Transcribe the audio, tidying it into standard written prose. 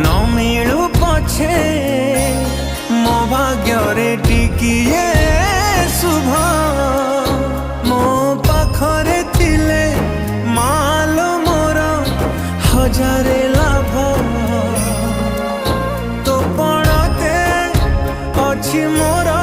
न मिलू पछे मो भाग्य टिकिए शुभ मो पाखरे थिले माल मोर हजारे लाभ तो पड़ते अच्छी मोर